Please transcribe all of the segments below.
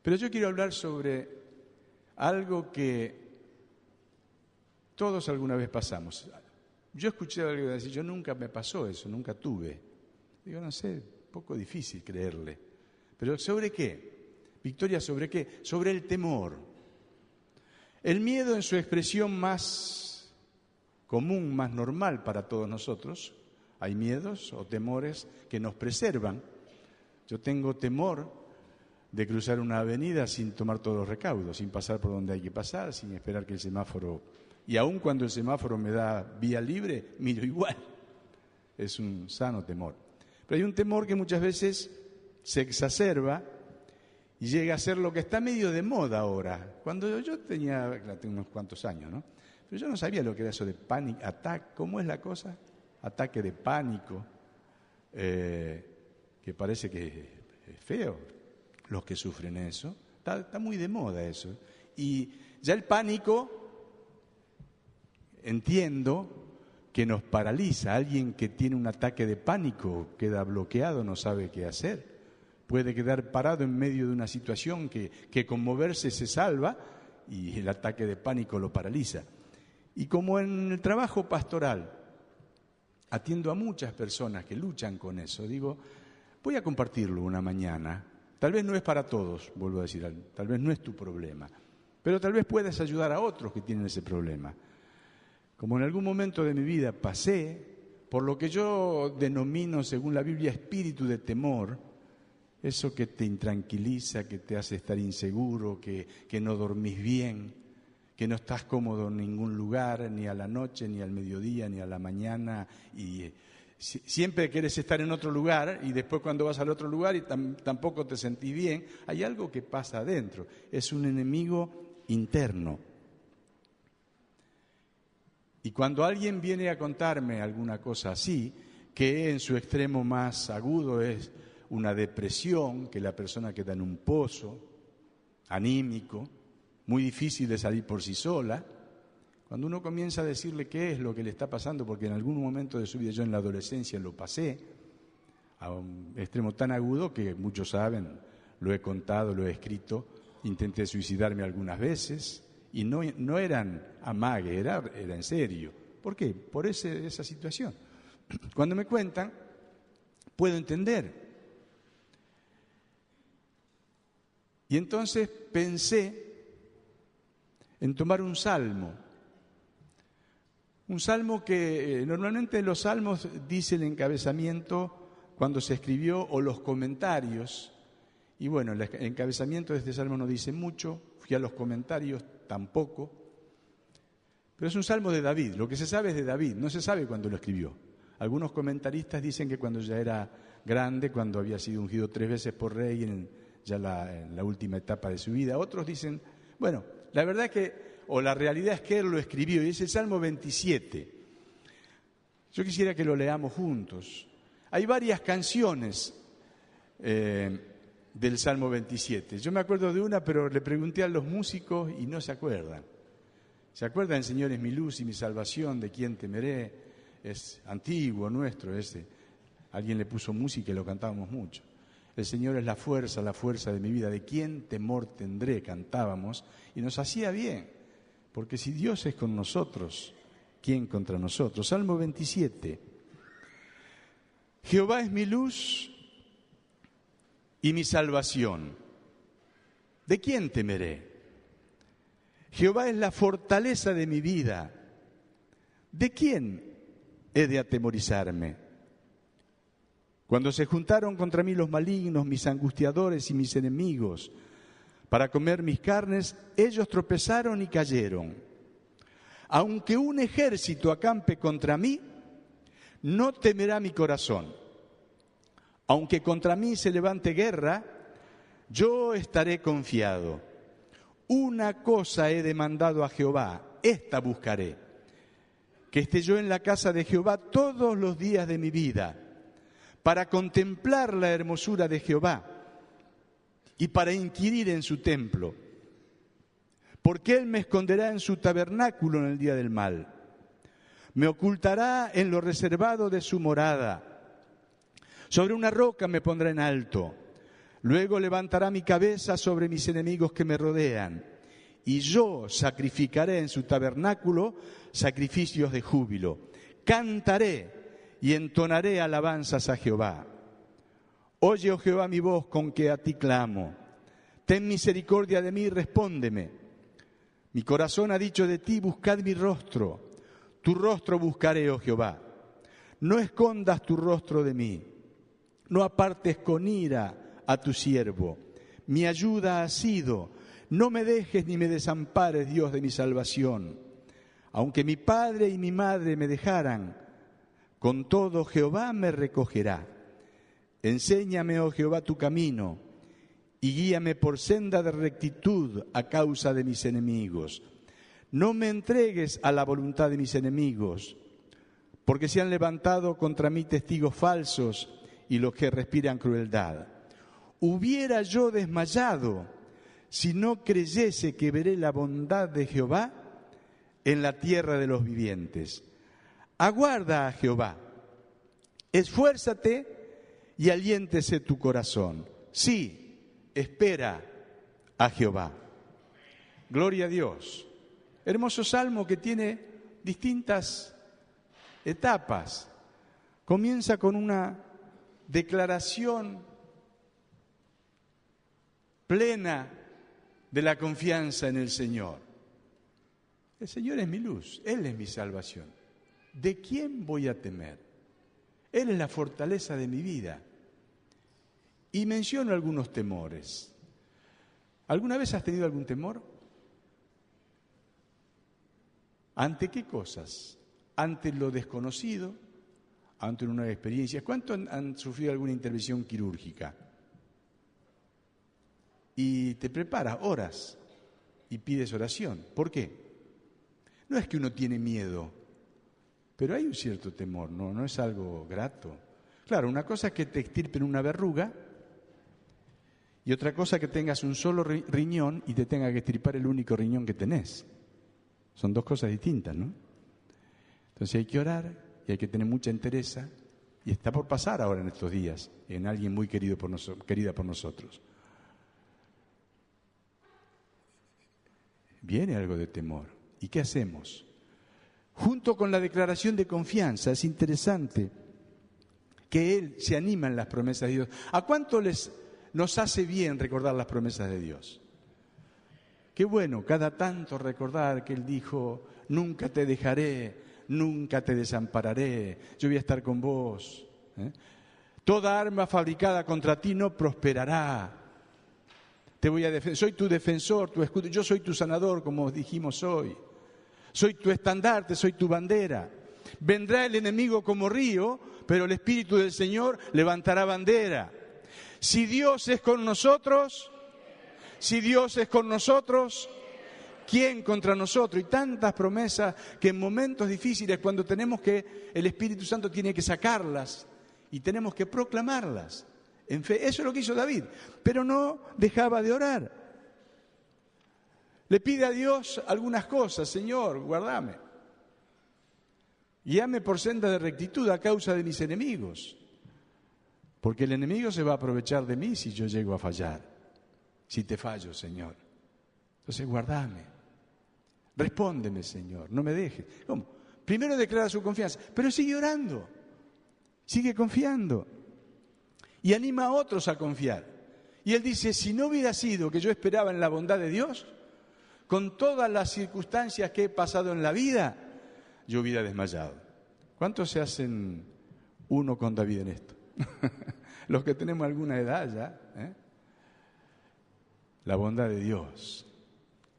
Pero yo quiero hablar sobre algo que todos alguna vez pasamos. Yo escuché a alguien decir, yo nunca me pasó eso, nunca tuve. Digo, no sé, poco difícil creerle. ¿Pero sobre qué? Victoria, ¿sobre qué? Sobre el temor. El miedo en su expresión más común, más normal para todos nosotros. Hay miedos o temores que nos preservan. Yo tengo temor de cruzar una avenida sin tomar todos los recaudos, sin pasar por donde hay que pasar, sin esperar que el semáforo... Y aun cuando el semáforo me da vía libre, miro igual. Es un sano temor. Pero hay un temor que muchas veces se exacerba y llega a ser lo que está medio de moda ahora. Cuando yo tengo unos cuantos años, ¿no? Pero yo no sabía lo que era eso de panic attack. ¿Cómo es la cosa? Ataque de pánico, que parece que es feo los que sufren eso. Está muy de moda eso. Y ya el pánico, entiendo que nos paraliza. Alguien que tiene un ataque de pánico queda bloqueado, no sabe qué hacer. Puede quedar parado en medio de una situación que con moverse se salva y el ataque de pánico lo paraliza. Y como en el trabajo pastoral atiendo a muchas personas que luchan con eso, digo, voy a compartirlo una mañana. Tal vez no es para todos, vuelvo a decir, tal vez no es tu problema, pero tal vez puedas ayudar a otros que tienen ese problema. Como en algún momento de mi vida pasé por lo que yo denomino, según la Biblia, espíritu de temor, eso que te intranquiliza, que te hace estar inseguro, que no dormís bien, que no estás cómodo en ningún lugar, ni a la noche, ni al mediodía, ni a la mañana, y siempre quieres estar en otro lugar y después cuando vas al otro lugar y tampoco te sentís bien. Hay algo que pasa adentro, es un enemigo interno. Y cuando alguien viene a contarme alguna cosa así, que en su extremo más agudo es una depresión, que la persona queda en un pozo anímico, muy difícil de salir por sí sola, cuando uno comienza a decirle qué es lo que le está pasando, porque en algún momento de su vida, yo en la adolescencia lo pasé, a un extremo tan agudo que muchos saben, lo he contado, lo he escrito, intenté suicidarme algunas veces, y no eran amague, era en serio. ¿Por qué? Por esa situación. Cuando me cuentan, puedo entender. Y entonces pensé en tomar un salmo que normalmente los salmos dice el encabezamiento cuando se escribió o los comentarios. Y bueno, el encabezamiento de este salmo no dice mucho, fui a los comentarios tampoco, pero es un salmo de David, lo que se sabe es de David, no se sabe cuándo lo escribió. Algunos comentaristas dicen que cuando ya era grande, cuando había sido ungido 3 veces por rey en la última etapa de su vida. Otros dicen, bueno, la verdad es que, o la realidad es que él lo escribió, y es el Salmo 27. Yo quisiera que lo leamos juntos. Hay varias canciones del Salmo 27. Yo me acuerdo de una, pero le pregunté a los músicos y no se acuerdan. ¿Se acuerdan? El Señor es mi luz y mi salvación, ¿de quién temeré? Es antiguo nuestro ese. Alguien le puso música y lo cantábamos mucho. El Señor es la fuerza de mi vida. ¿De quién temor tendré? Cantábamos y nos hacía bien. Porque si Dios es con nosotros, ¿quién contra nosotros? Salmo 27. Jehová es mi luz y mi salvación. ¿De quién temeré? Jehová es la fortaleza de mi vida. ¿De quién he de atemorizarme? Cuando se juntaron contra mí los malignos, mis angustiadores y mis enemigos, para comer mis carnes, ellos tropezaron y cayeron. Aunque un ejército acampe contra mí, no temerá mi corazón. Aunque contra mí se levante guerra, yo estaré confiado. Una cosa he demandado a Jehová, esta buscaré, que esté yo en la casa de Jehová todos los días de mi vida, para contemplar la hermosura de Jehová y para inquirir en su templo. Porque Él me esconderá en su tabernáculo en el día del mal. Me ocultará en lo reservado de su morada. Sobre una roca me pondrá en alto. Luego levantará mi cabeza sobre mis enemigos que me rodean, y yo sacrificaré en su tabernáculo sacrificios de júbilo. Cantaré y entonaré alabanzas a Jehová. Oye, oh Jehová, mi voz con que a ti clamo. Ten misericordia de mí y respóndeme. Mi corazón ha dicho de ti, buscad mi rostro. Tu rostro buscaré, oh Jehová. No escondas tu rostro de mí. No apartes con ira a tu siervo. Mi ayuda ha sido. No me dejes ni me desampares, Dios de mi salvación. Aunque mi padre y mi madre me dejaran, con todo Jehová me recogerá. Enséñame, oh Jehová, tu camino, y guíame por senda de rectitud a causa de mis enemigos. No me entregues a la voluntad de mis enemigos, porque se han levantado contra mí testigos falsos y los que respiran crueldad. Hubiera yo desmayado si no creyese que veré la bondad de Jehová en la tierra de los vivientes. Aguarda a Jehová, esfuérzate y aliéntese tu corazón. Sí, espera a Jehová. Gloria a Dios. Hermoso salmo que tiene distintas etapas. Comienza con una declaración plena de la confianza en el Señor. El Señor es mi luz, Él es mi salvación. ¿De quién voy a temer? Él es la fortaleza de mi vida. Y menciono algunos temores. ¿Alguna vez has tenido algún temor? ¿Ante qué cosas? ¿Ante lo desconocido? ¿Ante una nueva experiencia? ¿Cuántos han sufrido alguna intervención quirúrgica? Y te preparas, oras y pides oración. ¿Por qué? No es que uno tiene miedo, pero hay un cierto temor, no es algo grato. Claro, una cosa es que te extirpen una verruga y otra cosa que tengas un solo riñón y te tenga que extirpar el único riñón que tenés. Son dos cosas distintas, ¿no? Entonces hay que orar y hay que tener mucha entereza, y está por pasar ahora en estos días en alguien muy querida por nosotros. Viene algo de temor. ¿Y qué hacemos? Junto con la declaración de confianza, es interesante que Él se anima en las promesas de Dios. ¿A cuánto nos hace bien recordar las promesas de Dios? Qué bueno, cada tanto recordar que Él dijo, nunca te dejaré, nunca te desampararé, yo voy a estar con vos. Toda arma fabricada contra ti no prosperará. Te voy a defender, soy tu defensor, tu escudo, yo soy tu sanador, como dijimos hoy. Soy tu estandarte, soy tu bandera. Vendrá el enemigo como río, pero el Espíritu del Señor levantará bandera. Si Dios es con nosotros, ¿quién contra nosotros? Y tantas promesas que en momentos difíciles, cuando tenemos que, el Espíritu Santo tiene que sacarlas y tenemos que proclamarlas. En fe, eso es lo que hizo David, pero no dejaba de orar. Le pide a Dios algunas cosas. Señor, guardame. Guíame por senda de rectitud a causa de mis enemigos. Porque el enemigo se va a aprovechar de mí si yo llego a fallar. Si te fallo, Señor. Entonces, guardame. Respóndeme, Señor. No me dejes. ¿Cómo? Primero declara su confianza, pero sigue orando. Sigue confiando. Y anima a otros a confiar. Y él dice, si no hubiera sido que yo esperaba en la bondad de Dios, con todas las circunstancias que he pasado en la vida, yo hubiera desmayado. ¿Cuántos se hacen uno con David en esto? Los que tenemos alguna edad ya. La bondad de Dios.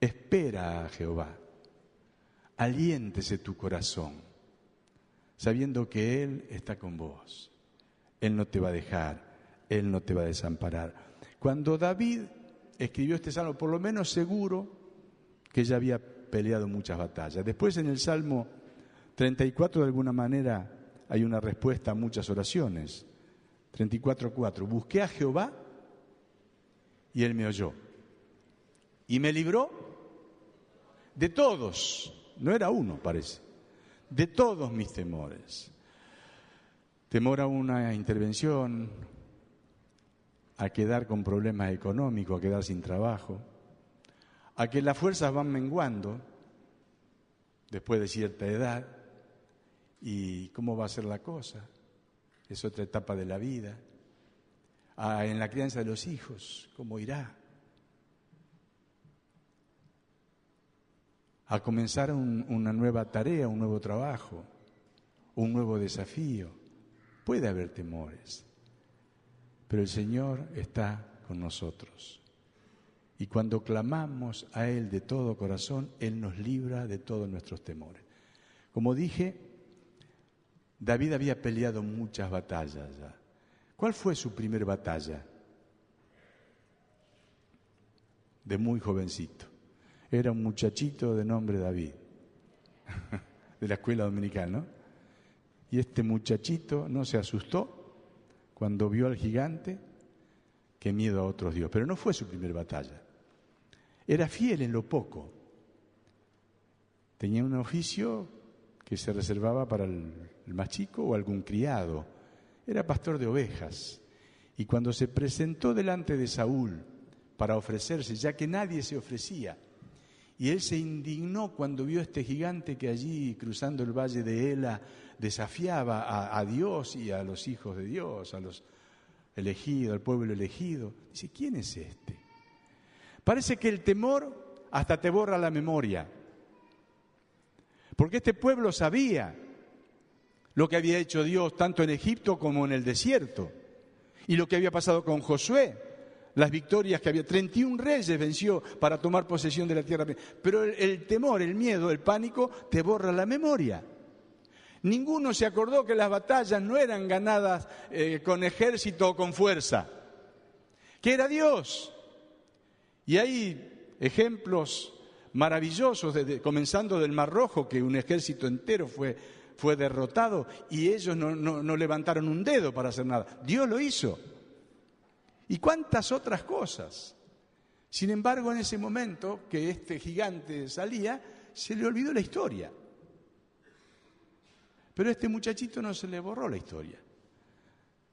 Espera a Jehová. Aliéntese tu corazón, sabiendo que Él está con vos. Él no te va a dejar. Él no te va a desamparar. Cuando David escribió este salmo, por lo menos seguro que ya había peleado muchas batallas. Después en el Salmo 34 de alguna manera hay una respuesta a muchas oraciones. 34:4. Busqué a Jehová y Él me oyó. Y me libró de todos, no era uno parece, de todos mis temores. Temor a una intervención, a quedar con problemas económicos, a quedar sin trabajo, a que las fuerzas van menguando después de cierta edad. ¿Y cómo va a ser la cosa? Es otra etapa de la vida. En la crianza de los hijos, ¿cómo irá? A comenzar una nueva tarea, un nuevo trabajo, un nuevo desafío. Puede haber temores, pero el Señor está con nosotros. Y cuando clamamos a Él de todo corazón, Él nos libra de todos nuestros temores. Como dije, David había peleado muchas batallas ya. ¿Cuál fue su primer batalla? De muy jovencito. Era un muchachito de nombre David, de la escuela dominical, ¿no? Y este muchachito no se asustó cuando vio al gigante, qué miedo a otros dioses. Pero no fue su primer batalla. Era fiel en lo poco. Tenía un oficio que se reservaba para el más chico o algún criado. Era pastor de ovejas. Y cuando se presentó delante de Saúl para ofrecerse, ya que nadie se ofrecía, y él se indignó cuando vio a este gigante que allí, cruzando el valle de Ela, desafiaba a Dios y a los hijos de Dios, a los elegidos, al pueblo elegido. Dice, ¿quién es este? Parece que el temor hasta te borra la memoria. Porque este pueblo sabía lo que había hecho Dios tanto en Egipto como en el desierto. Y lo que había pasado con Josué. Las victorias que había, 31 reyes venció para tomar posesión de la tierra. Pero el temor, el miedo, el pánico te borra la memoria. Ninguno se acordó que las batallas no eran ganadas con ejército o con fuerza, que era Dios. Y hay ejemplos maravillosos, comenzando del Mar Rojo, que un ejército entero fue derrotado y ellos no levantaron un dedo para hacer nada. Dios lo hizo. Y cuántas otras cosas. Sin embargo, en ese momento que este gigante salía, se le olvidó la historia. Pero a este muchachito no se le borró la historia.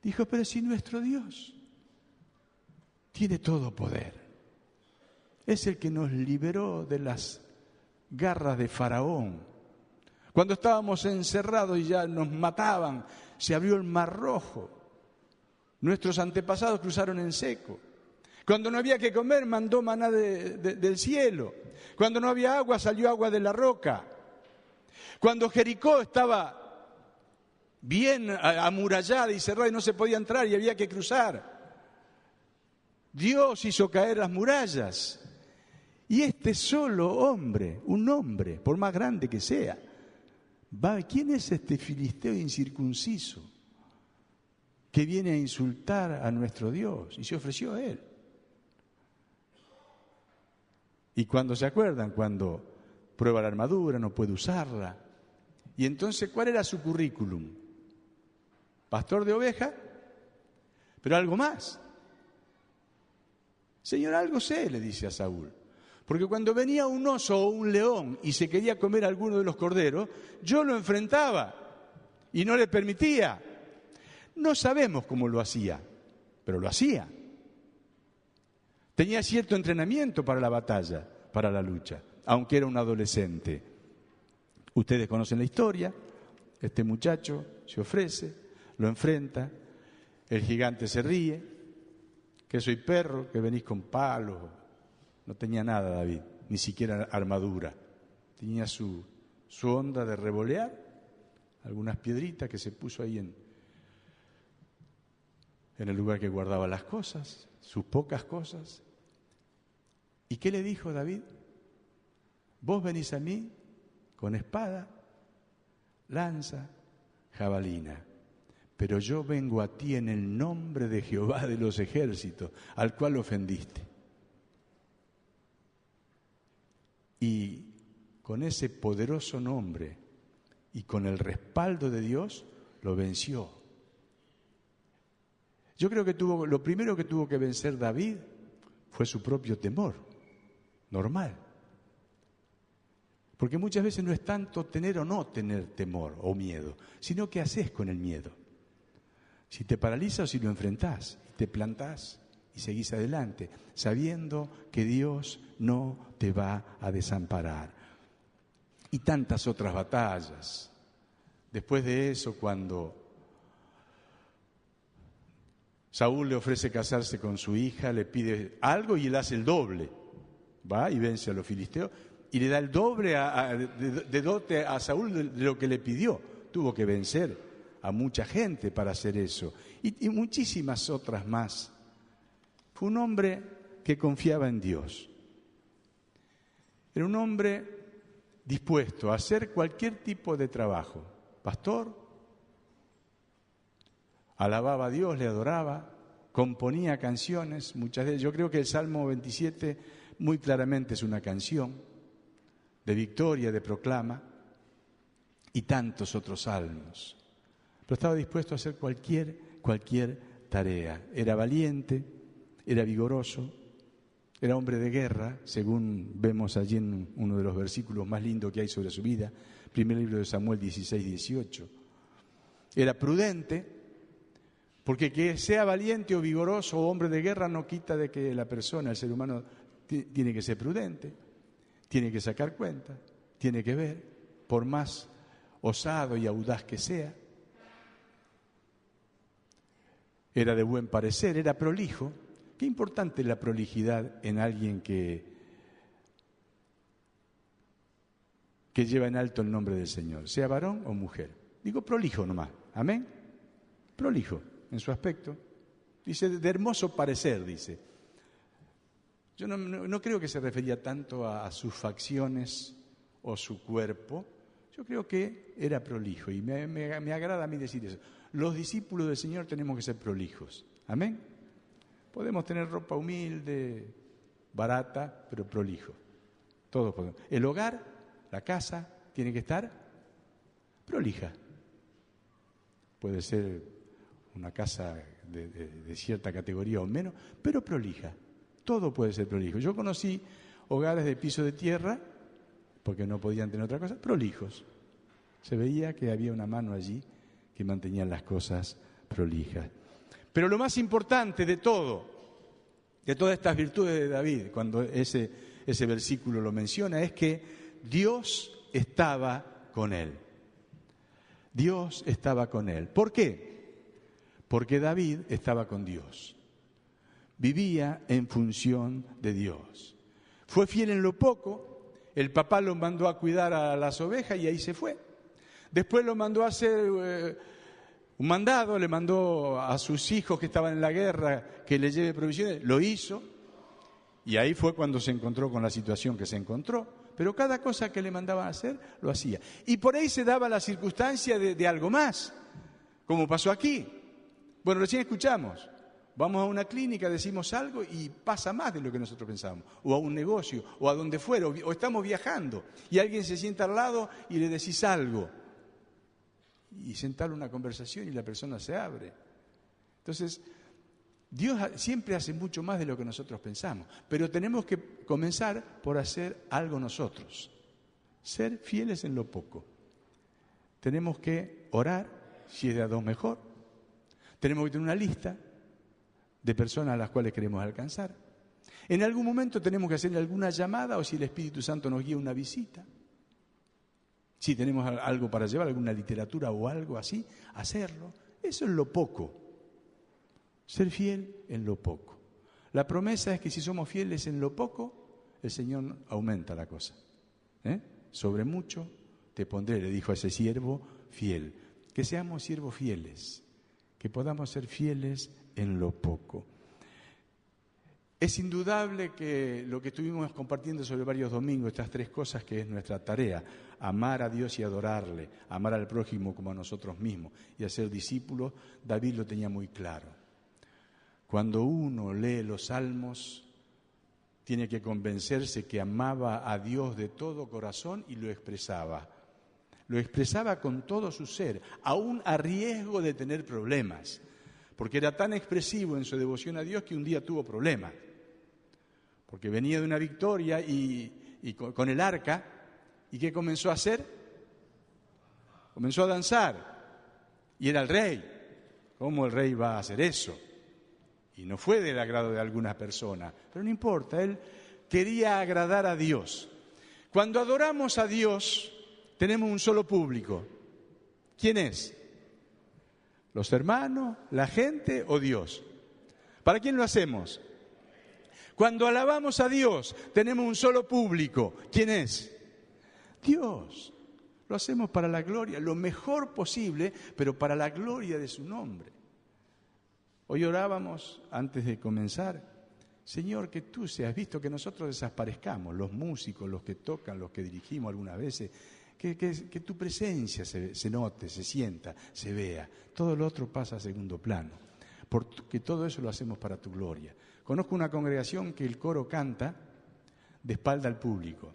Dijo, pero si nuestro Dios tiene todo poder, es el que nos liberó de las garras de Faraón. Cuando estábamos encerrados y ya nos mataban, se abrió el Mar Rojo. Nuestros antepasados cruzaron en seco. Cuando no había que comer, mandó maná del cielo. Cuando no había agua, salió agua de la roca. Cuando Jericó estaba bien amurallada y cerrada y no se podía entrar y había que cruzar, Dios hizo caer las murallas. Y este solo hombre, un hombre, por más grande que sea, ¿quién es este filisteo incircunciso que viene a insultar a nuestro Dios? Y se ofreció a él. Y cuando se acuerdan, cuando prueba la armadura, no puede usarla. Y entonces, ¿cuál era su currículum? Pastor de oveja, pero algo más. Señor, algo sé, le dice a Saúl. Porque cuando venía un oso o un león y se quería comer alguno de los corderos, yo lo enfrentaba y no le permitía. No sabemos cómo lo hacía, pero lo hacía. Tenía cierto entrenamiento para la batalla, para la lucha, aunque era un adolescente. Ustedes conocen la historia. Este muchacho se ofrece, lo enfrenta, el gigante se ríe, que soy perro, que venís con palos. No tenía nada David, ni siquiera armadura. Tenía su onda de revolear, algunas piedritas que se puso ahí en el lugar que guardaba las cosas, sus pocas cosas. ¿Y qué le dijo David? Vos venís a mí con espada, lanza, jabalina, pero yo vengo a ti en el nombre de Jehová de los ejércitos, al cual ofendiste. Y con ese poderoso nombre y con el respaldo de Dios, lo venció. Yo creo que lo primero que tuvo que vencer David fue su propio temor, normal. Porque muchas veces no es tanto tener o no tener temor o miedo, sino qué haces con el miedo. Si te paraliza o si lo enfrentás, te plantás. y seguís adelante, sabiendo que Dios no te va a desamparar. Y tantas otras batallas. Después de eso, cuando Saúl le ofrece casarse con su hija, le pide algo y él hace el doble. Va y vence a los filisteos y le da el doble de dote a Saúl de lo que le pidió. Tuvo que vencer a mucha gente para hacer eso. Y muchísimas otras más. Fue un hombre que confiaba en Dios. Era un hombre dispuesto a hacer cualquier tipo de trabajo. Pastor, alababa a Dios, le adoraba, componía canciones, muchas de ellas. Yo creo que el Salmo 27 muy claramente es una canción de victoria, de proclama, y tantos otros salmos. Pero estaba dispuesto a hacer cualquier tarea. Era valiente, era vigoroso, era hombre de guerra, según vemos allí en uno de los versículos más lindos que hay sobre su vida, primer libro de Samuel 16-18. Era prudente, porque que sea valiente o vigoroso o hombre de guerra no quita de que la persona, el ser humano, tiene que ser prudente, tiene que sacar cuenta, tiene que ver, por más osado y audaz que sea. Era de buen parecer, era prolijo. Qué importante es la prolijidad en alguien que lleva en alto el nombre del Señor, sea varón o mujer. Digo prolijo nomás, amén. Prolijo en su aspecto. Dice, de hermoso parecer, dice. Yo no creo que se refería tanto a sus facciones o su cuerpo. Yo creo que era prolijo y me agrada a mí decir eso. Los discípulos del Señor tenemos que ser prolijos, amén. Podemos tener ropa humilde, barata, pero prolijo. Todos podemos. El hogar, la casa, tiene que estar prolija. Puede ser una casa de cierta categoría o menos, pero prolija. Todo puede ser prolijo. Yo conocí hogares de piso de tierra, porque no podían tener otra cosa, prolijos. Se veía que había una mano allí que mantenía las cosas prolijas. Pero lo más importante de todo, de todas estas virtudes de David, cuando ese versículo lo menciona, es que Dios estaba con él. Dios estaba con él. ¿Por qué? Porque David estaba con Dios. Vivía en función de Dios. Fue fiel en lo poco. El papá lo mandó a cuidar a las ovejas y ahí se fue. Después lo mandó a hacer un mandado, le mandó a sus hijos que estaban en la guerra que le lleve provisiones, lo hizo y ahí fue cuando se encontró con la situación que se encontró, pero cada cosa que le mandaban a hacer, lo hacía. Y por ahí se daba la circunstancia de algo más, como pasó aquí. Bueno, recién escuchamos, vamos a una clínica, decimos algo y pasa más de lo que nosotros pensamos, o a un negocio, o a donde fuera, o estamos viajando y alguien se sienta al lado y le decís algo. Y sentar una conversación y la persona se abre. Entonces, Dios siempre hace mucho más de lo que nosotros pensamos, pero tenemos que comenzar por hacer algo nosotros, ser fieles en lo poco. Tenemos que orar, si es de a dos mejor. Tenemos que tener una lista de personas a las cuales queremos alcanzar. En algún momento tenemos que hacerle alguna llamada o si el Espíritu Santo nos guía una visita. Si tenemos algo para llevar, alguna literatura o algo así, hacerlo. Eso es lo poco. Ser fiel en lo poco. La promesa es que si somos fieles en lo poco, el Señor aumenta la cosa. Sobre mucho te pondré, le dijo a ese siervo fiel. Que seamos siervos fieles, que podamos ser fieles en lo poco. Es indudable que lo que estuvimos compartiendo sobre varios domingos, estas tres cosas que es nuestra tarea, amar a Dios y adorarle, amar al prójimo como a nosotros mismos y hacer discípulos, David lo tenía muy claro. Cuando uno lee los salmos, tiene que convencerse que amaba a Dios de todo corazón y lo expresaba. Lo expresaba con todo su ser, aún a riesgo de tener problemas, porque era tan expresivo en su devoción a Dios que un día tuvo problemas. Porque venía de una victoria y con el arca, ¿y qué comenzó a hacer? Comenzó a danzar, y era el rey. ¿Cómo el rey va a hacer eso? y no fue del agrado de algunas personas, pero no importa, él quería agradar a Dios. Cuando adoramos a Dios, tenemos un solo público. ¿Quién es? ¿Los hermanos, la gente o Dios? ¿Para quién lo hacemos? Cuando alabamos a Dios, tenemos un solo público. ¿Quién es? Dios. Lo hacemos para la gloria, lo mejor posible, pero para la gloria de su nombre. Hoy orábamos antes de comenzar, Señor, que tú seas visto, que nosotros desaparezcamos, los músicos, los que tocan, los que dirigimos algunas veces, que tu presencia se note, se sienta, se vea. Todo lo otro pasa a segundo plano, porque todo eso lo hacemos para tu gloria. Conozco una congregación que el coro canta de espalda al público,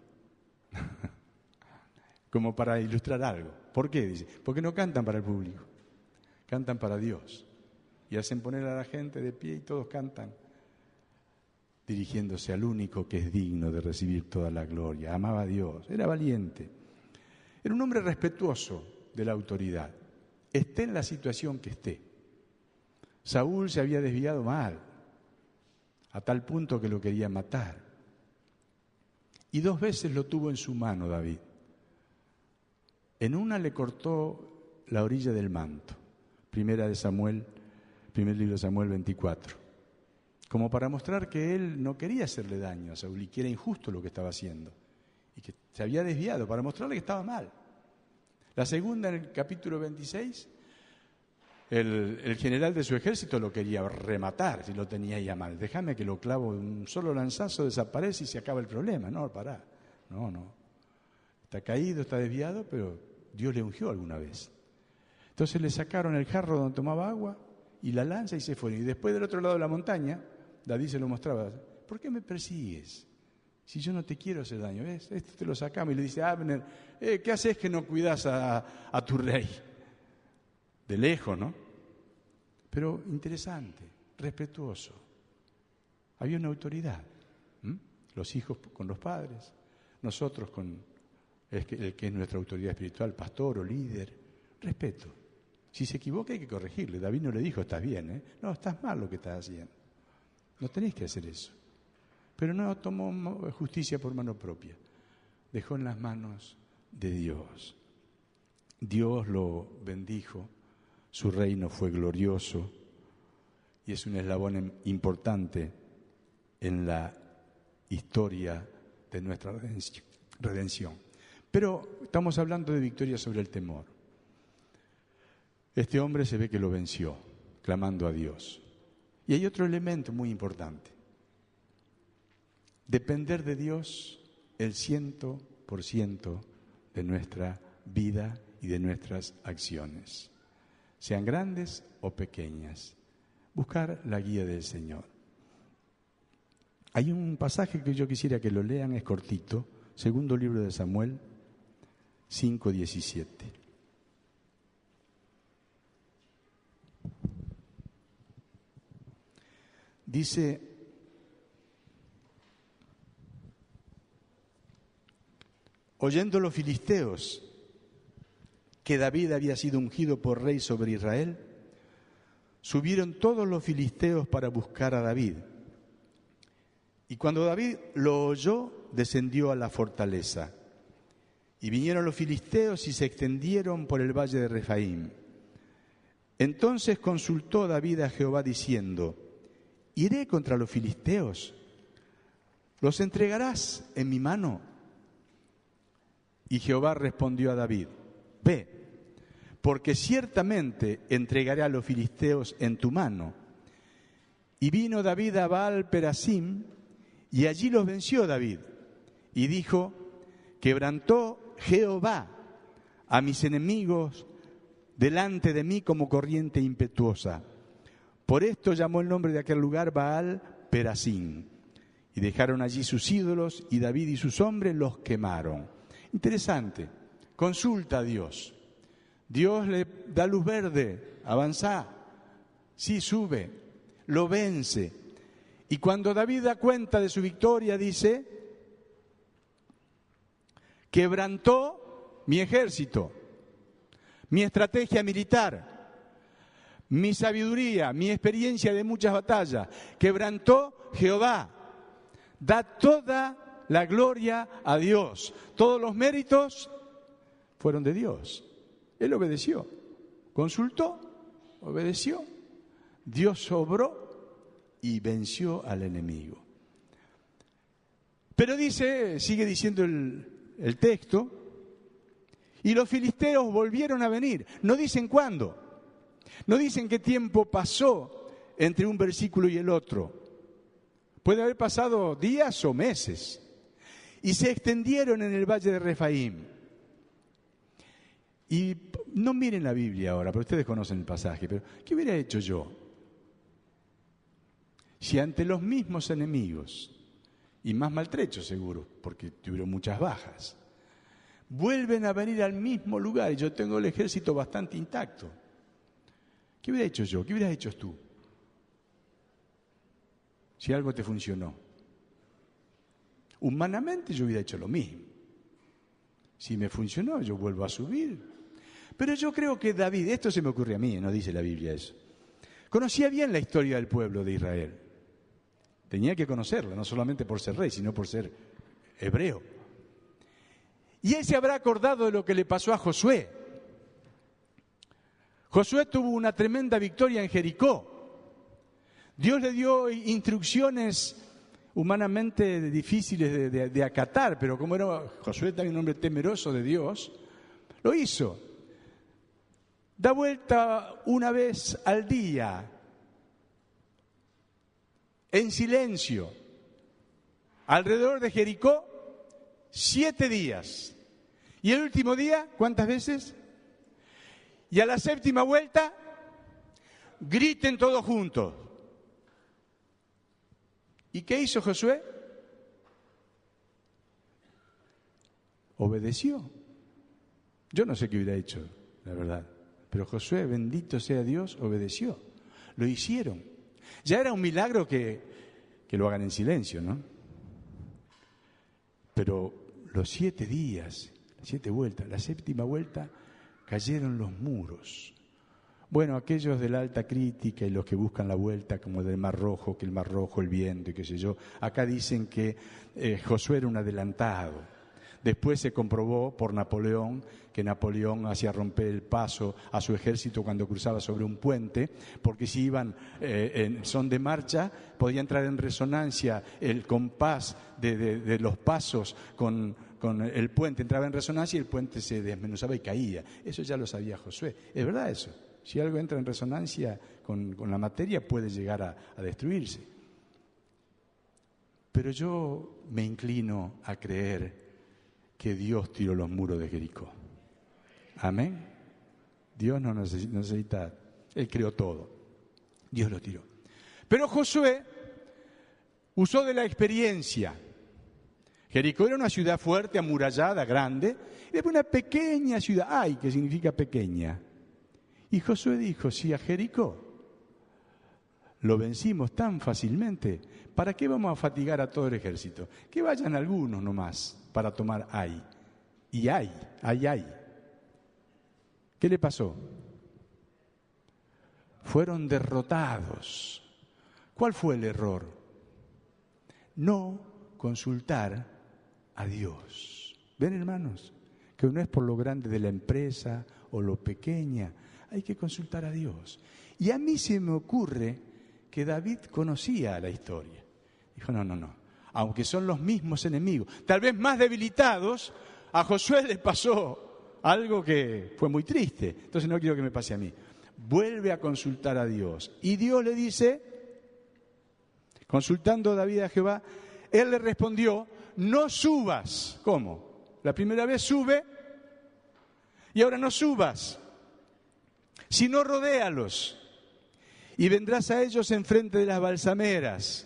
como para ilustrar algo. ¿Por qué? Dice, porque no cantan para el público, cantan para Dios. Y hacen poner a la gente de pie y todos cantan, dirigiéndose al único que es digno de recibir toda la gloria. Amaba a Dios, era valiente, era un hombre respetuoso de la autoridad, esté en la situación que esté. Saúl se había desviado mal, a tal punto que lo quería matar. Y 2 veces lo tuvo en su mano David. En una le cortó la orilla del manto, primer libro de Samuel 24, como para mostrar que él no quería hacerle daño a Saúl y que era injusto lo que estaba haciendo y que se había desviado, para mostrarle que estaba mal. La segunda, en el capítulo 26, el general de su ejército lo quería rematar, si lo tenía ya mal. Déjame que lo clavo, un solo lanzazo desaparece y se acaba el problema. No, pará, no. Está caído, está desviado, pero Dios le ungió alguna vez. Entonces le sacaron el jarro donde tomaba agua y la lanza y se fueron. Y después del otro lado de la montaña, David se lo mostraba. ¿Por qué me persigues? Si yo no te quiero hacer daño, ¿ves? Esto te lo sacamos. Y le dice, Abner, ¿qué haces que no cuidas a tu rey? De lejos, ¿no? Pero interesante, respetuoso. Había una autoridad. Los hijos con los padres, nosotros con el que es nuestra autoridad espiritual, pastor o líder. Respeto. Si se equivoca hay que corregirle. David no le dijo, estás bien, ¿eh? No, estás mal lo que estás haciendo. No tenés que hacer eso. Pero no tomó justicia por mano propia. Dejó en las manos de Dios. Dios lo bendijo. Su reino fue glorioso. Y es un eslabón importante en la historia de nuestra redención. Pero estamos hablando de victoria sobre el temor. Este hombre se ve que lo venció, clamando a Dios. Y hay otro elemento muy importante. Depender de Dios el 100% de nuestra vida y de nuestras acciones, sean grandes o pequeñas. Buscar la guía del Señor. Hay un pasaje que yo quisiera que lo lean, es cortito, segundo libro de Samuel 5:17. Dice, oyendo los filisteos que David había sido ungido por rey sobre Israel, subieron todos los filisteos para buscar a David. Y cuando David lo oyó, descendió a la fortaleza. Y vinieron los filisteos y se extendieron por el valle de Refaim. Entonces consultó David a Jehová diciendo, ¿iré contra los filisteos? ¿Los entregarás en mi mano? Y Jehová respondió a David, ve, porque ciertamente entregaré a los filisteos en tu mano. Y vino David a Baal-Perasim, y allí los venció David. Y dijo, quebrantó Jehová a mis enemigos delante de mí como corriente impetuosa. Por esto llamó el nombre de aquel lugar Baal-Perasim. Y dejaron allí sus ídolos, y David y sus hombres los quemaron. Interesante, consulta a Dios. Dios le da luz verde, avanza, sí sube, lo vence. Y cuando David da cuenta de su victoria, dice, quebrantó mi ejército, mi estrategia militar, mi sabiduría, mi experiencia de muchas batallas, quebrantó Jehová. Da toda la gloria a Dios. Todos los méritos fueron de Dios. Él obedeció, consultó, obedeció. Dios obró y venció al enemigo. Pero sigue diciendo el texto, y los filisteos volvieron a venir. No dicen cuándo, no dicen qué tiempo pasó entre un versículo y el otro. Puede haber pasado días o meses. Y se extendieron en el valle de Refaim. Y no miren la Biblia ahora, pero ustedes conocen el pasaje. Pero ¿qué hubiera hecho yo? Si ante los mismos enemigos, y más maltrechos seguro, porque tuvieron muchas bajas, vuelven a venir al mismo lugar y yo tengo el ejército bastante intacto. ¿Qué hubiera hecho yo? ¿Qué hubieras hecho tú? Si algo te funcionó. Humanamente yo hubiera hecho lo mismo. Si me funcionó, yo vuelvo a subir. Pero yo creo que David, esto se me ocurre a mí, no dice la Biblia eso, conocía bien la historia del pueblo de Israel. Tenía que conocerla, no solamente por ser rey, sino por ser hebreo. Y él se habrá acordado de lo que le pasó a Josué. Josué tuvo una tremenda victoria en Jericó. Dios le dio instrucciones humanamente difíciles de acatar, pero como era Josué también un hombre temeroso de Dios, lo hizo. Da vuelta una vez al día, en silencio, alrededor de Jericó, 7 días. Y el último día, ¿cuántas veces? Y a la 7ª vuelta, griten todos juntos. ¿Y qué hizo Josué? Obedeció. Yo no sé qué hubiera hecho, la verdad. Pero Josué, bendito sea Dios, obedeció. Lo hicieron. Ya era un milagro que lo hagan en silencio, ¿no? Pero los 7 días, 7 vueltas, la 7ª vuelta, cayeron los muros. Bueno, aquellos de la alta crítica y los que buscan la vuelta como del Mar Rojo, que el Mar Rojo, el viento y qué sé yo, acá dicen que Josué era un adelantado. Después se comprobó por Napoleón que Napoleón hacía romper el paso a su ejército cuando cruzaba sobre un puente, porque si iban en son de marcha, podía entrar en resonancia el compás de los pasos con el puente, entraba en resonancia y el puente se desmenuzaba y caía. Eso ya lo sabía Josué. Es verdad eso. Si algo entra en resonancia con la materia, puede llegar a destruirse. Pero yo me inclino a creer que Dios tiró los muros de Jericó. Amén. Dios no necesita, Él creó todo. Dios lo tiró. Pero Josué usó de la experiencia. Jericó era una ciudad fuerte, amurallada, grande, y después una pequeña ciudad, Ai, que significa pequeña. Y Josué dijo, si a Jericó lo vencimos tan fácilmente, ¿para qué vamos a fatigar a todo el ejército? Que vayan algunos nomás para tomar Ai. Y Ai. ¿Qué le pasó? Fueron derrotados. ¿Cuál fue el error? No consultar a Dios. ¿Ven, hermanos? Que no es por lo grande de la empresa o lo pequeña. Hay que consultar a Dios. Y a mí se me ocurre que David conocía la historia. Dijo, no. Aunque son los mismos enemigos, tal vez más debilitados, a Josué le pasó algo que fue muy triste. Entonces no quiero que me pase a mí. Vuelve a consultar a Dios. Y Dios le dice, consultando David a Jehová, él le respondió, no subas. ¿Cómo? La primera vez sube y ahora no subas, sino rodéalos. Y vendrás a ellos enfrente de las balsameras.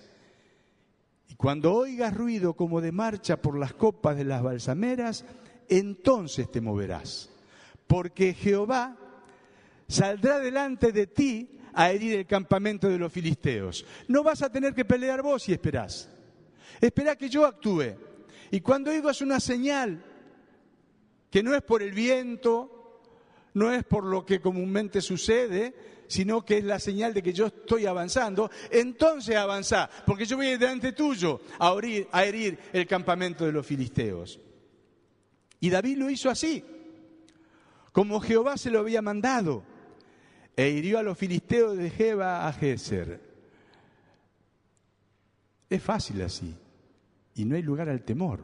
Y cuando oigas ruido como de marcha por las copas de las balsameras, entonces te moverás. Porque Jehová saldrá delante de ti a herir el campamento de los filisteos. No vas a tener que pelear vos si esperás. Esperá que yo actúe. Y cuando oigas una señal, que no es por el viento, no es por lo que comúnmente sucede, sino que es la señal de que yo estoy avanzando, entonces avanzá, porque yo voy delante tuyo a herir el campamento de los filisteos. Y David lo hizo así, como Jehová se lo había mandado, e hirió a los filisteos de Geba a Geser. Es fácil así, y no hay lugar al temor,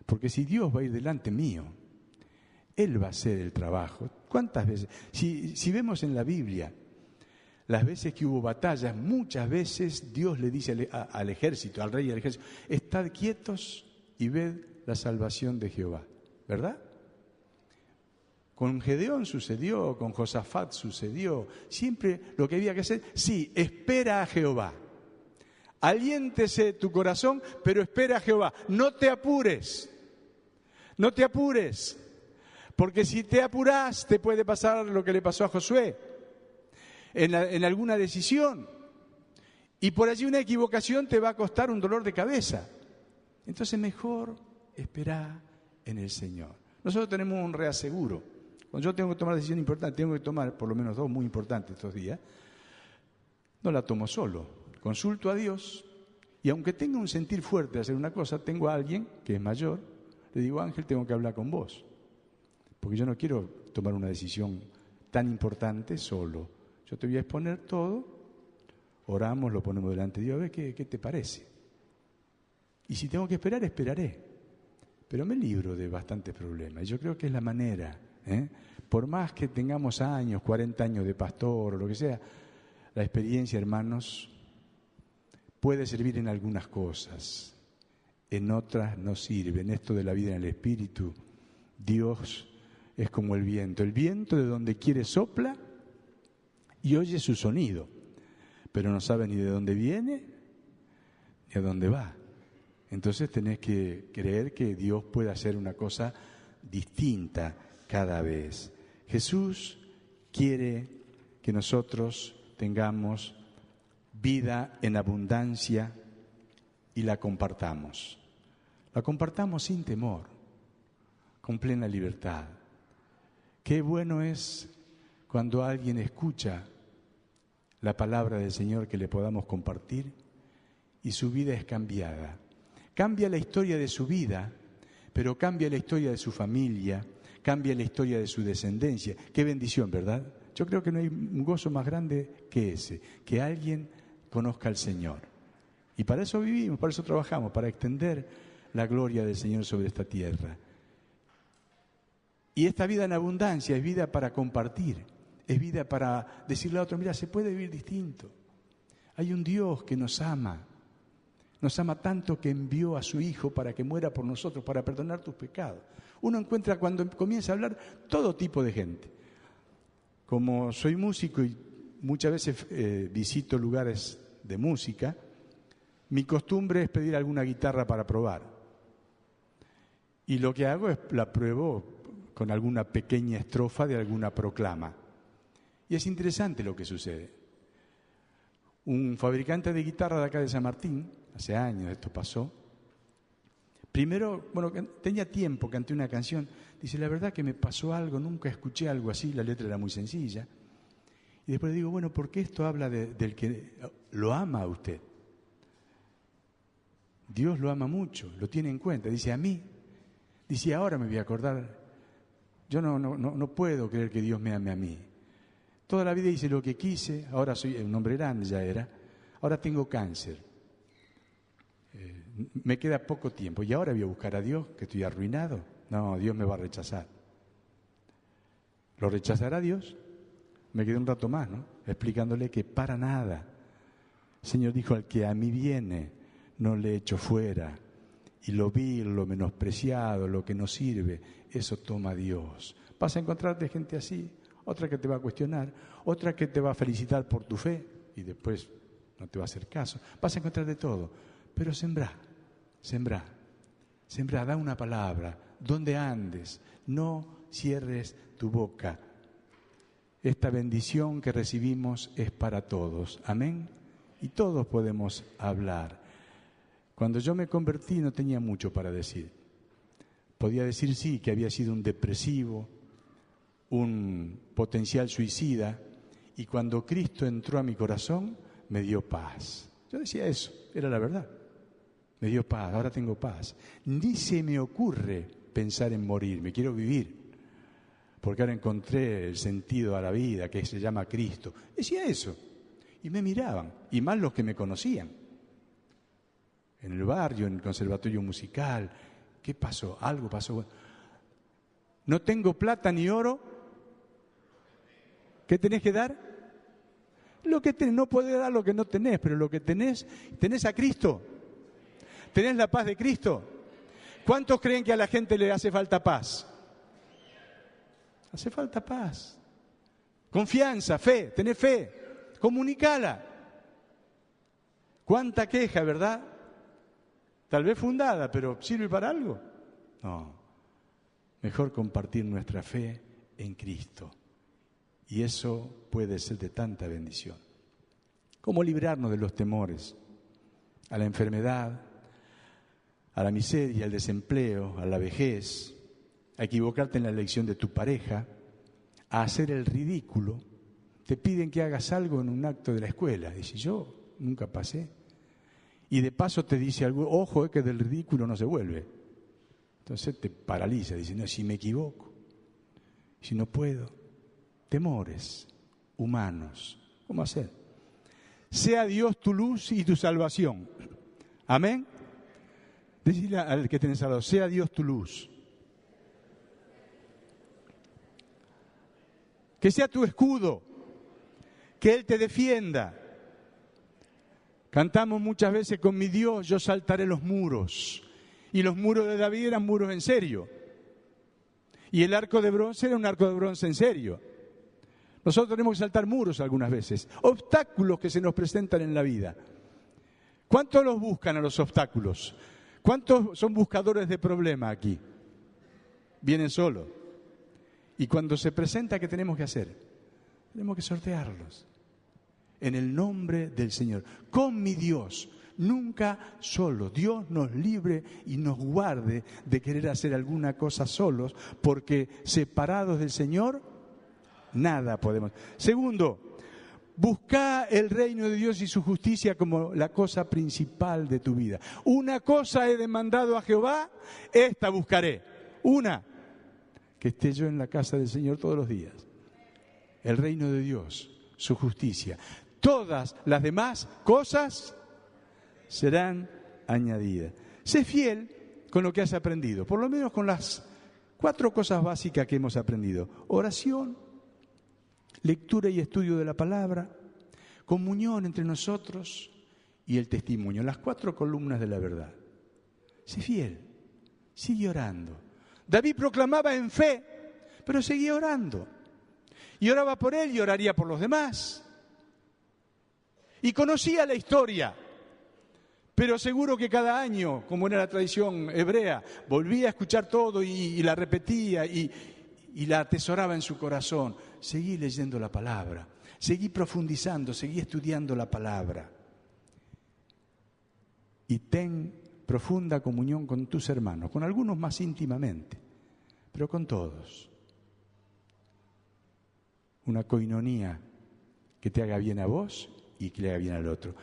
porque si Dios va a ir delante mío, Él va a hacer el trabajo. ¿Cuántas veces? Si vemos en la Biblia las veces que hubo batallas, muchas veces Dios le dice al ejército, al rey y al ejército, estad quietos y ved la salvación de Jehová, ¿verdad? Con Gedeón sucedió, con Josafat sucedió, siempre lo que había que hacer, sí, espera a Jehová. Aliéntese tu corazón, pero espera a Jehová. No te apures, no te apures, porque si te apuras te puede pasar lo que le pasó a Josué en alguna decisión, y por allí una equivocación te va a costar un dolor de cabeza. Entonces mejor esperá en el Señor. Nosotros tenemos un reaseguro. Cuando yo tengo que tomar decisiones importantes, tengo que tomar por lo menos 2 muy importantes estos días, no la tomo solo, consulto a Dios, y aunque tenga un sentir fuerte de hacer una cosa, tengo a alguien que es mayor, le digo, Ángel, tengo que hablar con vos, porque yo no quiero tomar una decisión tan importante solo. Yo te voy a exponer todo, oramos, lo ponemos delante de Dios, a ver qué te parece. Y si tengo que esperar, esperaré. Pero me libro de bastantes problemas. Y yo creo que es la manera, por más que tengamos años, 40 años de pastor o lo que sea, la experiencia, hermanos, puede servir en algunas cosas, en otras no sirve. En esto de la vida en el Espíritu, Dios es como el viento de donde quiere sopla y oye su sonido, pero no sabe ni de dónde viene ni a dónde va. Entonces tenés que creer que Dios puede hacer una cosa distinta cada vez. Jesús quiere que nosotros tengamos vida en abundancia y la compartamos. La compartamos sin temor, con plena libertad. Qué bueno es cuando alguien escucha la palabra del Señor que le podamos compartir y su vida es cambiada. Cambia la historia de su vida, pero cambia la historia de su familia, cambia la historia de su descendencia. Qué bendición, ¿verdad? Yo creo que no hay un gozo más grande que ese, que alguien conozca al Señor. Y para eso vivimos, para eso trabajamos, para extender la gloria del Señor sobre esta tierra. Y esta vida en abundancia es vida para compartir, es vida para decirle a otro, mira, se puede vivir distinto. Hay un Dios que nos ama tanto que envió a su Hijo para que muera por nosotros, para perdonar tus pecados. Uno encuentra cuando comienza a hablar todo tipo de gente. Como soy músico y muchas veces visito lugares de música, mi costumbre es pedir alguna guitarra para probar. Y lo que hago es la pruebo con alguna pequeña estrofa de alguna proclama. Y es interesante lo que sucede. Un fabricante de guitarra de acá de San Martín, hace años esto pasó, primero, tenía tiempo, canté una canción, dice, la verdad que me pasó algo, nunca escuché algo así, la letra era muy sencilla. Y después le digo, bueno, ¿por qué esto habla del que lo ama a usted? Dios lo ama mucho, lo tiene en cuenta. Dice, a mí, dice, ahora me voy a acordar, yo no puedo creer que Dios me ame a mí. Toda la vida hice lo que quise, ahora soy un hombre grande, ya era, ahora tengo cáncer. Me queda poco tiempo y ahora voy a buscar a Dios, que estoy arruinado. No, Dios me va a rechazar. ¿Lo rechazará Dios? Me quedé un rato más, explicándole que para nada. El Señor dijo, al que a mí viene, no le echo fuera. Y lo vil, lo menospreciado, lo que no sirve, eso toma Dios. Vas a encontrarte gente así, otra que te va a cuestionar, otra que te va a felicitar por tu fe y después no te va a hacer caso. Vas a encontrar de todo, pero sembrá, da una palabra, donde andes, no cierres tu boca. Esta bendición que recibimos es para todos, amén, y todos podemos hablar. Cuando yo me convertí no tenía mucho para decir. Podía decir sí, que había sido un depresivo, un potencial suicida, Y cuando Cristo entró a mi corazón, me dio paz. Yo decía eso, era la verdad. Me dio paz, ahora tengo paz. Ni se me ocurre pensar en morir, me quiero vivir. Porque ahora encontré el sentido a la vida, que se llama Cristo. Decía eso. Y me miraban, y más los que me conocían. En el barrio, en el conservatorio musical. ¿Qué pasó? Algo pasó. No tengo plata ni oro. ¿Qué tenés que dar? Lo que tenés. No podés dar lo que no tenés, pero lo que tenés a Cristo. ¿Tenés la paz de Cristo? ¿Cuántos creen que a la gente le hace falta paz? Hace falta paz. Confianza, fe, tenés fe. Comunicala. ¿Cuánta queja, verdad? Tal vez fundada, pero ¿sirve para algo? No. Mejor compartir nuestra fe en Cristo. Y eso puede ser de tanta bendición. ¿Cómo librarnos de los temores? A la enfermedad, a la miseria, al desempleo, a la vejez, a equivocarte en la elección de tu pareja, a hacer el ridículo. Te piden que hagas algo en un acto de la escuela. Dices, yo nunca pasé. Y de paso te dice algo, ojo, que del ridículo no se vuelve. Entonces te paraliza, dice, no, si me equivoco, si no puedo. Temores humanos. ¿Cómo hacer? Sea Dios tu luz y tu salvación. Amén. Decile al que tenés al lado, sea Dios tu luz. Que sea tu escudo, que Él te defienda. Cantamos muchas veces, con mi Dios yo saltaré los muros. Y los muros de David eran muros en serio. Y el arco de bronce era un arco de bronce en serio. Nosotros tenemos que saltar muros algunas veces, obstáculos que se nos presentan en la vida. ¿Cuántos los buscan a los obstáculos? ¿Cuántos son buscadores de problemas aquí? Vienen solos. Y cuando se presenta, ¿qué tenemos que hacer? Tenemos que sortearlos. En el nombre del Señor. Con mi Dios, nunca solo. Dios nos libre y nos guarde de querer hacer alguna cosa solos, porque separados del Señor, nada podemos. Segundo, busca el reino de Dios y su justicia como la cosa principal de tu vida. Una cosa he demandado a Jehová, esta buscaré. Una, que esté yo en la casa del Señor todos los días. El reino de Dios, su justicia. Todas las demás cosas serán añadidas. Sé fiel con lo que has aprendido, por lo menos con las 4 cosas básicas que hemos aprendido. Oración, lectura y estudio de la palabra, comunión entre nosotros y el testimonio, las 4 columnas de la verdad. Sé fiel, sigue orando. David proclamaba en fe, pero seguía orando. Y oraba por él y oraría por los demás. Y conocía la historia, pero seguro que cada año, como era la tradición hebrea, volvía a escuchar todo y la repetía y la atesoraba en su corazón. Seguí leyendo la palabra, seguí profundizando, seguí estudiando la palabra. Y ten profunda comunión con tus hermanos, con algunos más íntimamente, pero con todos. Una coinonía que te haga bien a vos y que le haga bien al otro.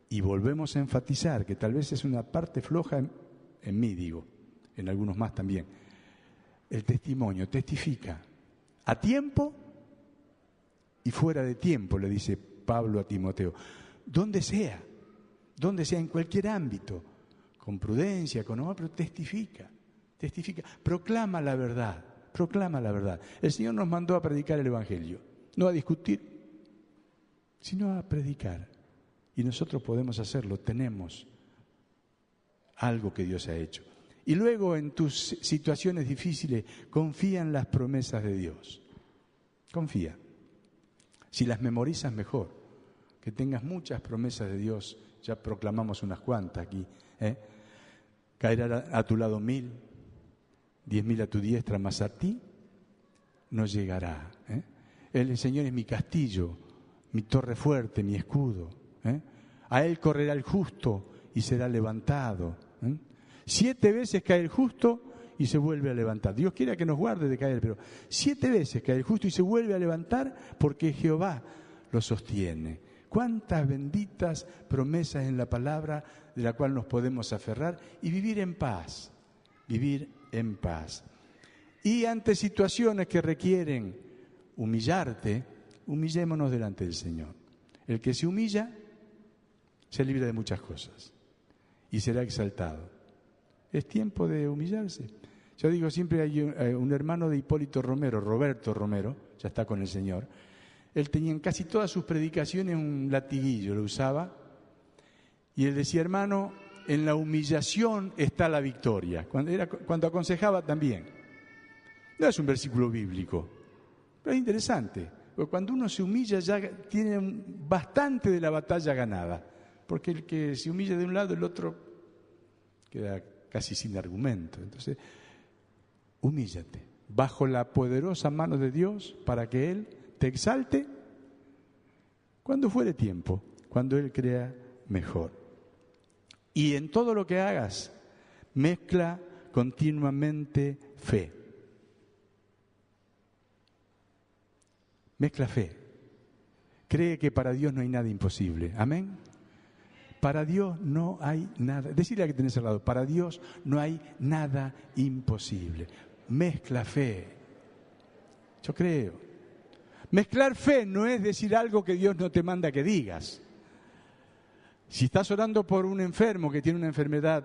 Y volvemos a enfatizar que tal vez es una parte floja en mí, digo, en algunos más también. El testimonio testifica a tiempo y fuera de tiempo, le dice Pablo a Timoteo. Donde sea, en cualquier ámbito, con prudencia, con amor, pero testifica, proclama la verdad. El Señor nos mandó a predicar el Evangelio, no a discutir, sino a predicar. Y nosotros podemos hacerlo, tenemos algo que Dios ha hecho. Y luego en tus situaciones difíciles, confía en las promesas de Dios. Confía. Si las memorizas, mejor. Que tengas muchas promesas de Dios. Ya proclamamos unas cuantas aquí. Caerá a tu lado 1000, 10.000 a tu diestra, mas a ti no llegará. El Señor es mi castillo, mi torre fuerte, mi escudo. A Él correrá el justo y será levantado. 7 veces cae el justo y se vuelve a levantar. Dios quiera que nos guarde de caer, pero 7 veces cae el justo y se vuelve a levantar, porque Jehová lo sostiene. Cuántas benditas promesas en la palabra de la cual nos podemos aferrar y vivir en paz, vivir en paz. Y ante situaciones que requieren humillarte, humillémonos delante del Señor. El que se humilla se libra de muchas cosas y será exaltado. Es tiempo de humillarse. Yo digo, siempre hay un hermano de Hipólito Romero, Roberto Romero, ya está con el Señor. Él tenía en casi todas sus predicaciones un latiguillo, lo usaba, y él decía, hermano, en la humillación está la victoria. Cuando aconsejaba también. No es un versículo bíblico, pero es interesante, porque cuando uno se humilla ya tiene bastante de la batalla ganada, porque el que se humilla de un lado, el otro queda casi sin argumento. Entonces, humíllate bajo la poderosa mano de Dios para que Él te exalte cuando fuere tiempo, cuando Él crea mejor. Y en todo lo que hagas, mezcla continuamente fe. Mezcla fe. Cree que para Dios no hay nada imposible. Amén. Para Dios no hay nada. Decirle a que tenés al lado, para Dios no hay nada imposible. Mezcla fe. Yo creo. Mezclar fe no es decir algo que Dios no te manda que digas. Si estás orando por un enfermo que tiene una enfermedad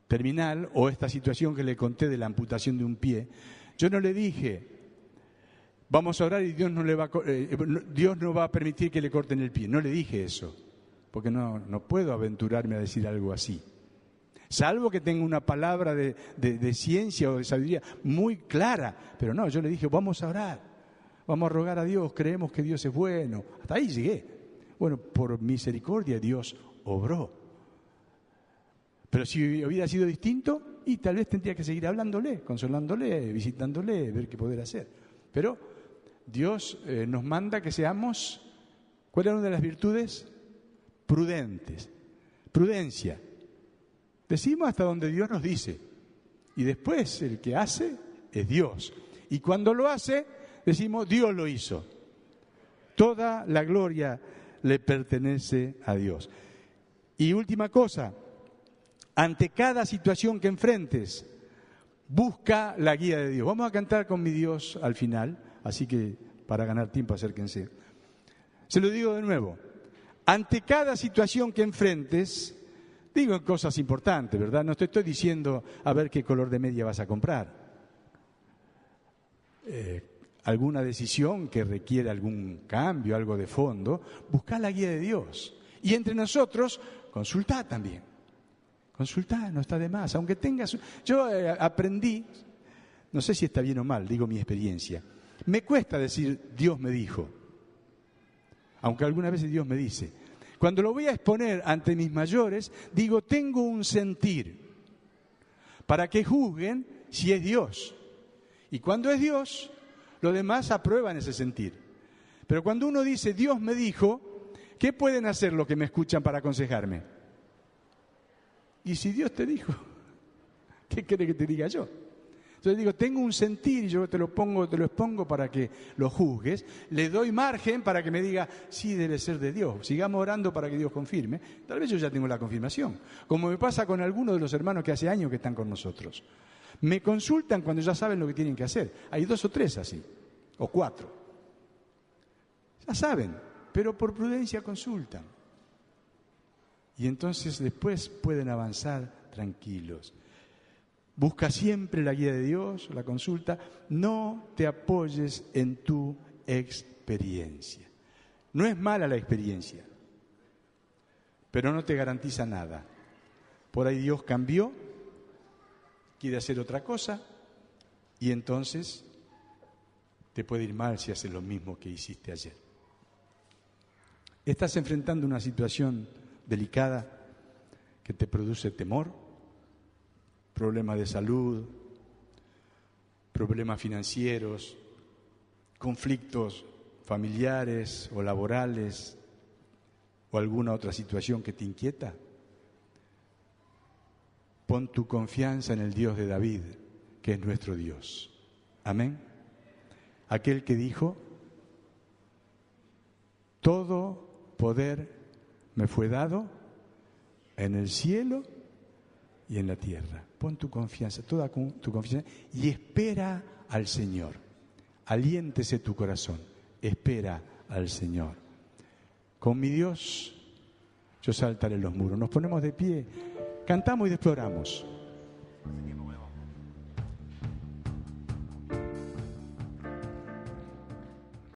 terminal o esta situación que le conté de la amputación de un pie, yo no le dije, vamos a orar y Dios no va a permitir que le corten el pie. No le dije eso, porque no puedo aventurarme a decir algo así. Salvo que tenga una palabra de ciencia o de sabiduría muy clara. Pero no, yo le dije, vamos a orar. Vamos a rogar a Dios, creemos que Dios es bueno. Hasta ahí llegué. Bueno, por misericordia Dios obró. Pero si hubiera sido distinto, y tal vez tendría que seguir hablándole, consolándole, visitándole, ver qué poder hacer. Pero Dios nos manda que seamos, ¿cuál era una de las virtudes? Prudentes. Prudencia. Decimos hasta donde Dios nos dice. Y después el que hace es Dios. Y cuando lo hace, decimos, Dios lo hizo. Toda la gloria le pertenece a Dios. Y última cosa, ante cada situación que enfrentes, busca la guía de Dios. Vamos a cantar con mi Dios al final, así que para ganar tiempo acérquense. Se lo digo de nuevo, ante cada situación que enfrentes, digo cosas importantes, ¿verdad? No te estoy diciendo a ver qué color de media vas a comprar. Alguna decisión que requiere algún cambio, algo de fondo, buscá la guía de Dios. Y entre nosotros, consultá también. Consultá, no está de más. Aunque tengas... Yo aprendí, no sé si está bien o mal, digo mi experiencia. Me cuesta decir, Dios me dijo. Aunque algunas veces Dios me dice. Cuando lo voy a exponer ante mis mayores, digo, tengo un sentir. Para que juzguen si es Dios. Y cuando es Dios... Los demás aprueban ese sentir. Pero cuando uno dice, Dios me dijo, ¿qué pueden hacer los que me escuchan para aconsejarme? Y si Dios te dijo, ¿qué quiere que te diga yo? Entonces digo, tengo un sentir y yo te lo expongo para que lo juzgues. Le doy margen para que me diga, sí, debe ser de Dios. Sigamos orando para que Dios confirme. Tal vez yo ya tengo la confirmación. Como me pasa con algunos de los hermanos que hace años que están con nosotros. Me consultan cuando ya saben lo que tienen que hacer. Hay 2 o 3 así, o 4. Ya saben, pero por prudencia consultan. Y entonces después pueden avanzar tranquilos. Busca siempre la guía de Dios, la consulta. No te apoyes en tu experiencia. No es mala la experiencia, pero no te garantiza nada. Por ahí Dios cambió. Quiere hacer otra cosa y entonces te puede ir mal si haces lo mismo que hiciste ayer. Estás enfrentando una situación delicada que te produce temor, problemas de salud, problemas financieros, conflictos familiares o laborales o alguna otra situación que te inquieta. Pon tu confianza en el Dios de David, que es nuestro Dios. Amén. Aquel que dijo, todo poder me fue dado en el cielo y en la tierra. Pon tu confianza, toda tu confianza, y espera al Señor. Aliéntese tu corazón, espera al Señor. Con mi Dios yo saltaré los muros. Nos ponemos de pie, cantamos y después oramos.